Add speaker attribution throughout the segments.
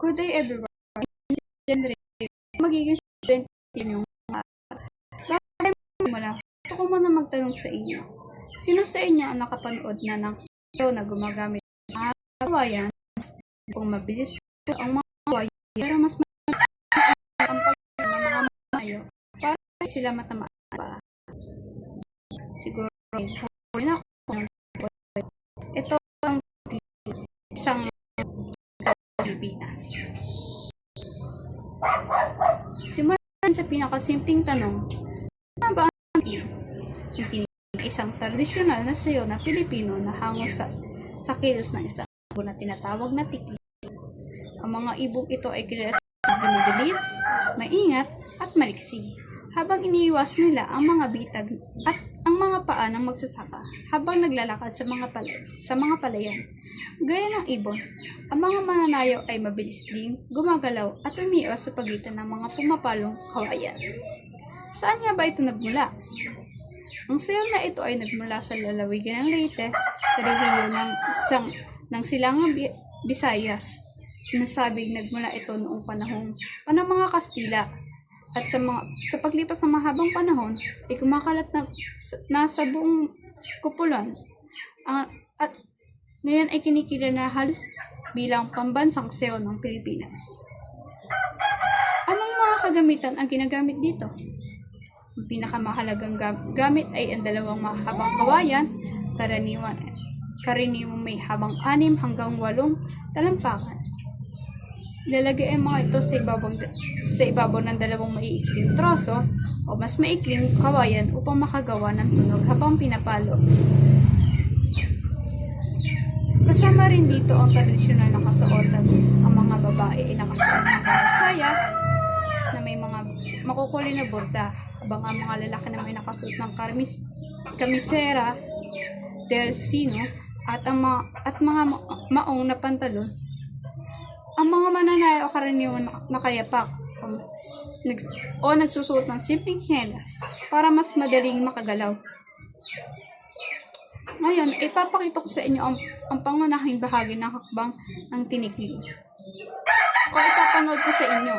Speaker 1: Good day everyone. Magiging student yung bakit mula. Gusto ko muna magtanong sa inyo. Sino sa inyo ang nakapanood na ng video na gumagamit ng mga kawayan kung mabilis ang mga kawayan para mas mabilis ang pagkakas ng mga mayo para sila matamaan pa. Siguro huli na kung ito ang isang sa Pilipinas. Simulan sa pinakasimpleng tanong, ano ba ang ibig? Isang tradisyonal na sayo na Pilipino na hango sa kilos ng isang ibon na tinatawag na tiki. Ang mga ibong ito ay kilala sa mabilis, maingat at maliksi, habang iniiwas nila ang mga bitag at ang mga paa ng magsasaka habang naglalakad sa mga palayan. Gaya ng ibon, ang mga mananayaw ay mabilis ding gumagalaw at umiiwas sa pagitan ng mga pumapalong kawayan. Saan nga ba ito nagmula? Ang sayaw na ito ay nagmula sa lalawigan ng Leyte, sa rehiyon ng Silangang Visayas. Sinasabing nagmula ito noong panahon pa ng mga Kastila, at sa paglipas ng mahabang panahon ay kumakalat na sa buong kupuluan at ngayon ay kinikilala na halos bilang pambansang sayaw ng Pilipinas. Anong mga kagamitan ang ginagamit dito? Ang pinakamahalagang gamit ay ang dalawang mahabang kawayan, karaniwang may habang 6 hanggang 8 talampakan. Ilalagay ang mga ito sa ibabaw ng dalawang maiikling troso o mas maikling kawayan upang makagawa ng tunog habang pinapalo. Kasama rin dito ang tradisyonal na kasuotan. Ang mga babae ay nakasuot ng karatsaya na may mga makukulay na borda, habang ang mga lalaki na may nakasuot ng kamisera, tersino at mga maong na pantalon. Ang mga mananayaw o karaniwang nakayapak o nagsusuot ng simpleng tsinelas para mas madaling makagalaw. Ngayon, ipapakita ko sa inyo ang pangunahing bahagi ng hakbang ng tinikling. O ipapanood ko sa inyo.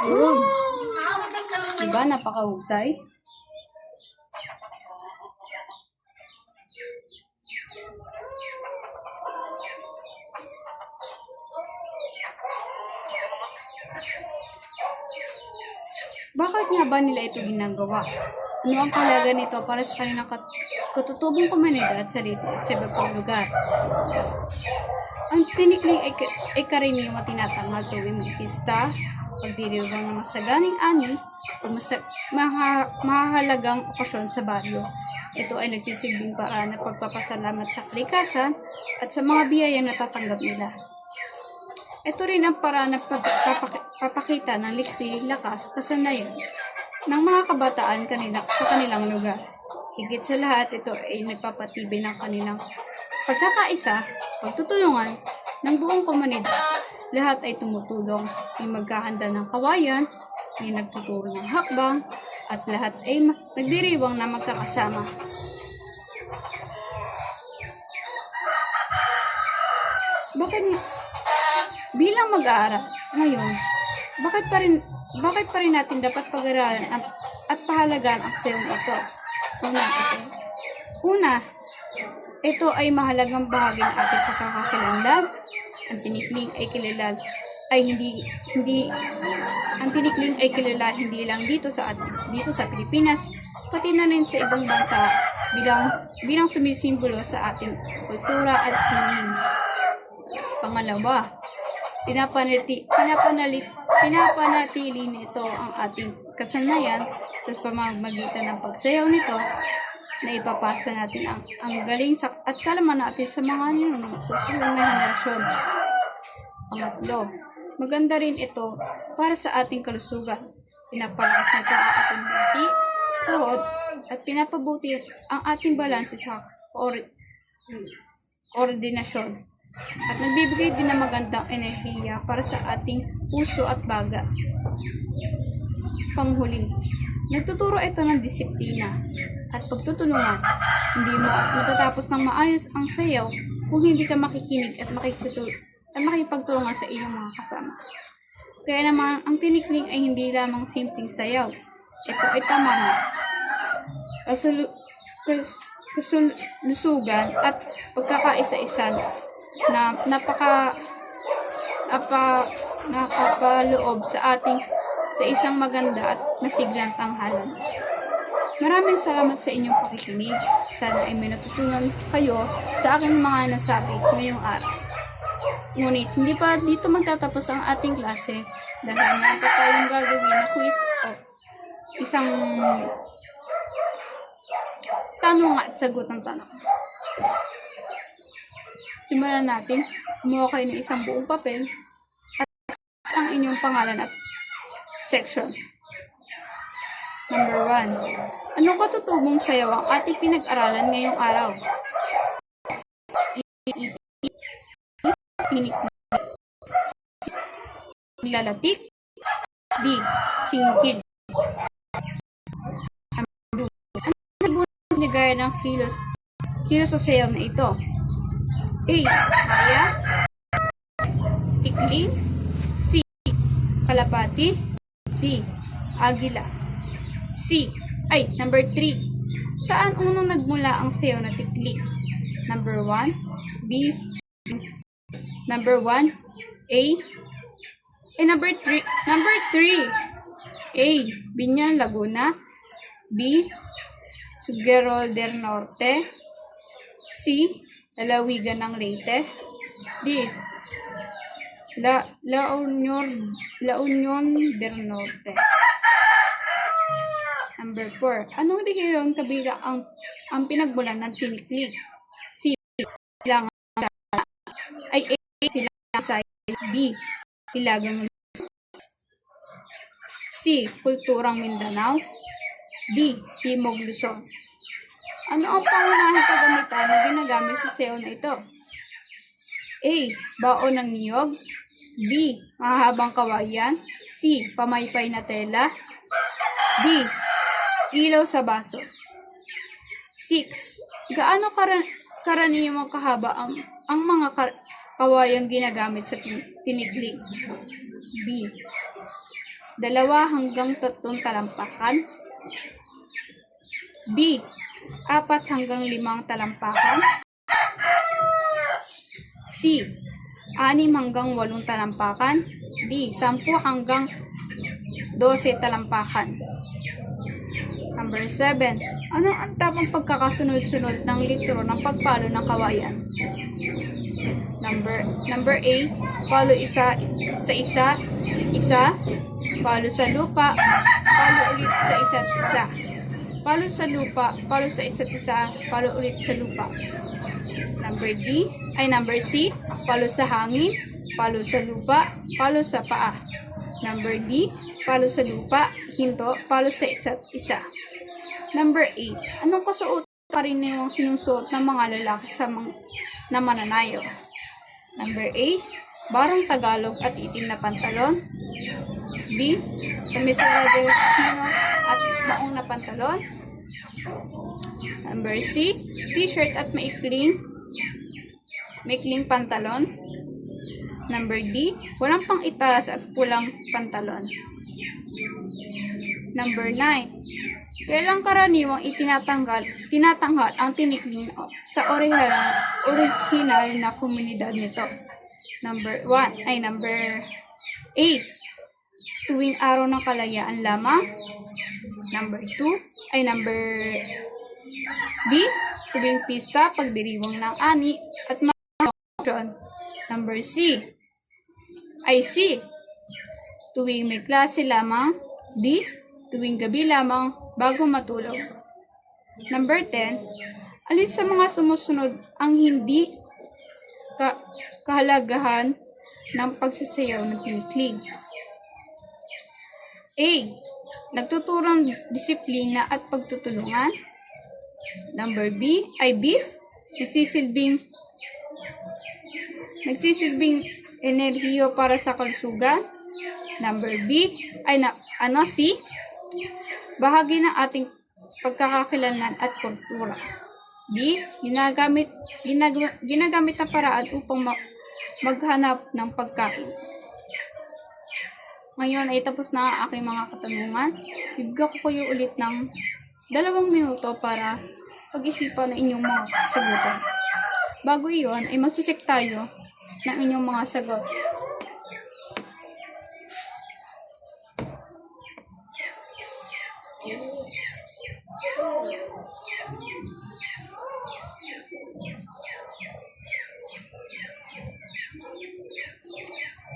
Speaker 1: Yun. Diba? Napakahusay. Bakit nga ba nila ito ginagawa? Ano ang kahalaga nito para sa kanilang katutubong komunidad sa rito at sa iba pang lugar? Ang tinikling ay karaniwang tinatangal tuwing may pista, pagdiriwang ng masaganing ani, o mahahalagang okasyon sa baryo. Ito ay nagsisilbing paraan ng pagpapasalamat sa kalikasan at sa mga biyayang natatanggap nila. Ito rin ang paraan ng pagpapakita ng liksi, lakas, kasanayan ng mga kabataan sa kanilang lugar. Higit sa lahat, ito ay nagpapatibay ng kanilang pagkakaisa, pagtutulungan ng buong komunidad. Lahat ay tumutulong, may maghahanda ng kawayan, may nagtuturo ng hakbang, at lahat ay mas nagdiriwang na magkakasama. Bilang mag-aaral ngayon, bakit pa rin natin dapat pag-aralan at pahalagaan ang sayong ito? Una, ito ay mahalagang bahagi ng ating pagkakakilanlan. Ang tinikling ay kilala hindi lang dito sa Pilipinas, pati na rin sa ibang bansa bilang sumisimbolo sa ating kultura at sining. Pangalawa, pinapanatili nito ang ating kasanayan sa pamamagitan ng pagsayaw nito na ipapasa natin ang galing at kalaman natin sa mga sa susunod na henerasyon. Pangatlo, maganda rin ito para sa ating kalusugan. Pinapalakas nito ang ating hati, tuhod, at pinapabuti ang ating balanse sa koordinasyon. At nagbibigay din ng magandang enerhiya para sa ating puso at baga. Panghuli, nagtuturo ito ng disiplina at pagtutulungan. Hindi mo matatapos ng maayos ang sayaw kung hindi ka makikinig at makipagtulungan sa iyong mga kasama. Kaya naman, ang tinikling ay hindi lamang simpleng sayaw. Ito ay pamana, kasulusugan at pagkakaisa-isa na nakapaloob sa isang maganda at masiglang tanghalan. Maraming salamat sa inyong pakikinig. Sana ay may natutunan kayo sa aking mga nasabi ngayong araw. Ngunit hindi pa dito magtatapos ang ating klase dahil meron pa tayong gagawin na quiz o isang tanong at sagot ng tanong. Simulan natin. Kumuha kayo ng isang buong papel at ang inyong pangalan at section. Number 1. Anong katutubong sayaw ang ating pinag-aralan ngayong araw? Lalatik. D. Singkid. Ano gaya ng kilos sa sayaw na ito? A. Maya. Tikling. C. Kalapati. D. Agila. Number 3. Saan unang nagmula ang sayaw na tikling? Number 1. B. Number 1. A. Number 3. A. Binyan, Laguna. B. Suguero del Norte. C. Lalawigan ng Leyte. D. La Union del Norte. Number 4. Anong rehiyong kabila ang pinagmulan ng tinikling? C. Silangan. A. Silangan. B. Hilagang. C. Kulturang Mindanao. D. Timog Luzon. Ano ang pangunahing kagamitan na ginagamit sa sayaw na ito? A. Baon ng niyog. B. Mahabang kawayan. C. Pamaypay na tela. D. Ilaw sa baso. 6. Gaano karaniwang kahaba ang mga kawayang ginagamit sa tinikling? B. 2 hanggang 3 talampakan. B. 4 hanggang 5 talampakan. C. 6 hanggang 8 talampakan. D. 10 hanggang 12 talampakan. Number 7. Ano ang tamang pagkakasunod-sunod ng litro ng pagpalo ng kawayan? Number A. Palo isa sa isa. Palo sa lupa. Palo ulit sa isa't isa. Palo sa lupa. Palo sa isa't isa. Palo ulit sa lupa. Number C. Palo sa hangin. Palo sa lupa. Palo sa paa. Number D. Palo sa lupa. Hinto. Palo sa isa't isa. Number 8. Anong kasuot karaniwang sinusuot ng mga lalaki na mananayaw? Number A. Barong Tagalog at itim na pantalon. B. Kamisera de chino at maong na pantalon. Number C. T-shirt at maikling pantalon. Number D. Walang pang itaas at pulang pantalon. Number 9. Kailang karaniwang itinatanggal ang tinikling sa original na komunidad nito? Number 8. Tuwing araw ng kalayaan lamang. Number B. Tuwing pista, pagdiriwang ng ani at mga okasyon. Number C. Tuwing may klase lamang. D. Tuwing gabi lamang bago matulog. Number 10. Alin sa mga sumusunod ang hindi kahalagahan ng pagsasayaw ng tinikling? A. Nagtuturong disiplina at pagtutulungan. Number B. Nagsisilbing enerhiyo para sa kalusugan. Number C. Bahagi ng ating pagkakakilanlan at kultura. D. Ginagamit na paraan upang maghanap ng pagkain. Ngayon ay tapos na ang aking mga katanungan. Bibigyan ko kayo ulit ng 2 minuto para pag-isipan ng inyong mga sagutan. Bago iyon ay mag-check tayo ng inyong mga sagot.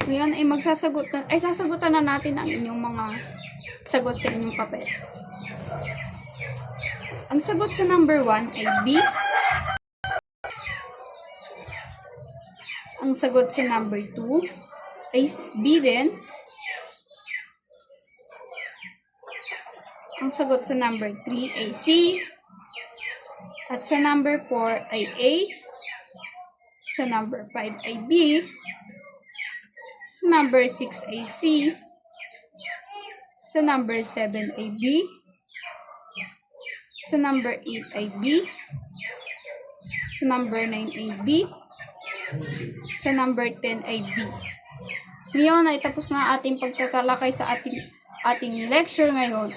Speaker 1: Ngayon ay sasagutan na natin ang inyong mga sagot sa inyong papel. Ang sagot sa number 1 ay B. Ang sagot sa number 2 ay B din. Ang sagot sa number 3 ay C. At sa number 4 ay A. Sa number 5 ay B. Sa number 6 ay C. Sa number 7 ay B. Sa number 8 ay B. Sa number 9 ay B. Sa number 10 ay B. Ngayon ay tapos na ating pagtatalakay sa ating lecture ngayon.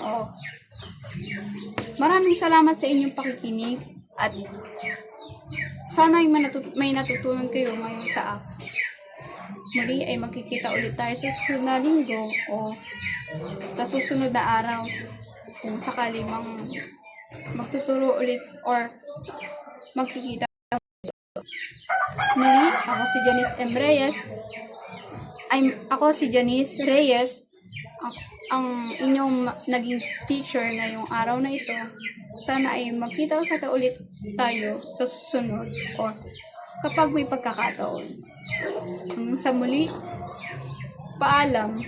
Speaker 1: Maraming salamat sa inyong pakikinig at sana ay may natutunan kayo ngayon sa akin. Muli ay magkikita ulit tayo sa susunod na linggo o sa susunod na araw kung sakali magtuturo ulit or magkikita. Muli, ako si Janice Reyes, ang inyong naging teacher ngayong araw na ito. Sana ay magkita ulit tayo sa susunod o kapag may pagkakataon. Hanggang sa muli, paalam.